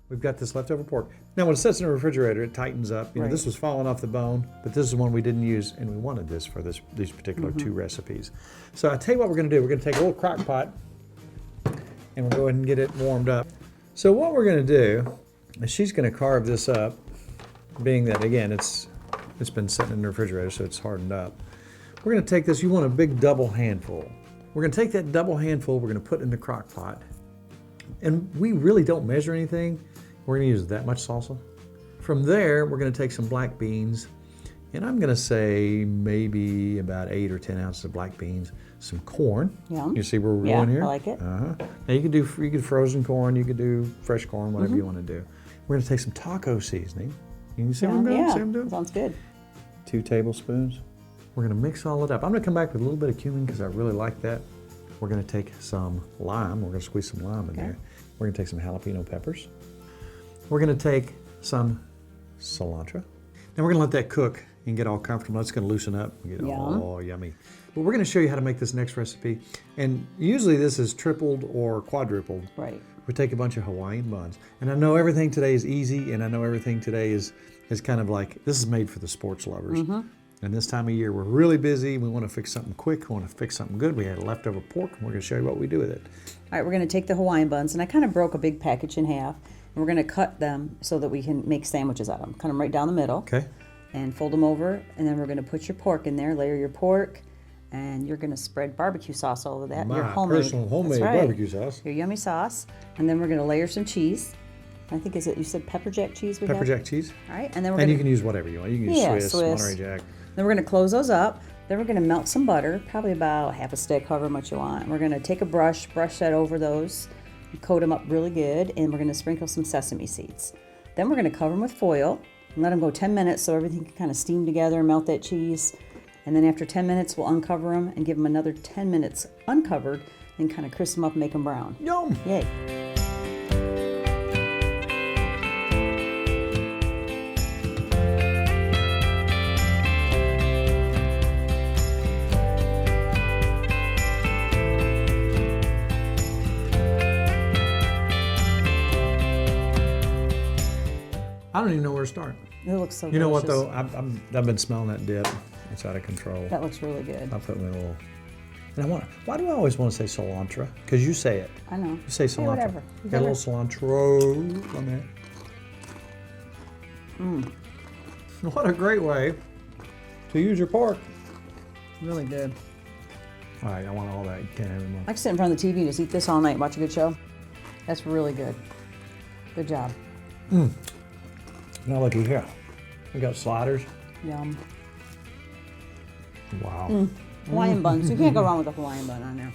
We've got this leftover pork. Now when it sits in the refrigerator, it tightens up. You know, this was falling off the bone, but this is one we didn't use, and we wanted this for these particular two recipes. So I'll tell you what we're gonna do. We're gonna take a little crock pot, and we'll go ahead and get it warmed up. So what we're gonna do is she's gonna carve this up, being that, again, it's been sitting in the refrigerator, so it's hardened up. We're gonna take this, you want a big double handful. We're gonna take that double handful, we're gonna put in the crock pot. And we really don't measure anything. We're gonna use that much salsa. From there, we're gonna take some black beans, and I'm gonna say maybe about 8 or 10 ounces of black beans, some corn. Yum. You see where we're going here? I like it. Now you can do frozen corn, you could do fresh corn, whatever you wanna do. We're gonna take some taco seasoning. You can see what I'm doing? See what I'm doing? Sounds good. 2 tablespoons. We're gonna mix all it up. I'm gonna come back with a little bit of cumin because I really like that. We're gonna take some lime. We're gonna squeeze some lime in there. We're gonna take some jalapeno peppers. We're gonna take some cilantro. Then we're gonna let that cook and get all comfortable. It's gonna loosen up and get all yummy. But we're gonna show you how to make this next recipe. And usually this is tripled or quadrupled. Right. We take a bunch of Hawaiian buns. And I know everything today is easy, and I know everything today is kind of like, this is made for the sports lovers. And this time of year, we're really busy. We want to fix something quick. We want to fix something good. We had leftover pork, and we're going to show you what we do with it. All right, we're going to take the Hawaiian buns, and I kind of broke a big package in half, and we're going to cut them so that we can make sandwiches out of them. Cut them right down the middle. Okay. And fold them over, and then we're going to put your pork in there, layer your pork, and you're going to spread barbecue sauce all over that. My your homemade, personal homemade that's right, barbecue sauce. Your yummy sauce, and then we're going to layer some cheese. I think, you said Pepperjack cheese? Pepperjack cheese. All right, and then you can use whatever you want. You can use Swiss, Monterey Jack. Then we're going to close those up. Then we're going to melt some butter, probably about half a stick, however much you want. We're going to take a brush that over those, coat them up really good, and we're going to sprinkle some sesame seeds. Then we're going to cover them with foil and let them go 10 minutes so everything can kind of steam together and melt that cheese. And then after 10 minutes, we'll uncover them and give them another 10 minutes uncovered and kind of crisp them up and make them brown. Yum! Yay! I don't even know where to start. It looks so You know what delicious. though? I've been smelling that dip. It's out of control. That looks really good. I'll put me a little. And why do I always want to say cilantro? Because you say it. I know. You say cilantro. Yeah, whatever. Got a little cilantro on there. What a great way to use your pork. Really good. All right, I want all that. You can't have any more. I can sit in front of the TV and just eat this all night and watch a good show. That's really good. Good job. Now looky here. We got sliders. Yum. Wow. Hawaiian buns. You can't go wrong with a Hawaiian bun on there.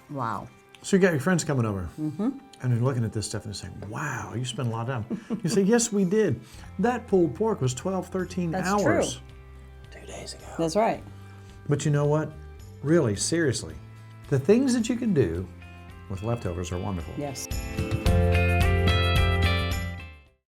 Wow. So you got your friends coming over, and they're looking at this stuff and they're saying, wow, you spent a lot of time. You say, yes, we did. That pulled pork was 12, 13 That's hours. true. 2 days ago. That's right. But you know what? Really, seriously, the things that you can do with leftovers are wonderful. Yes.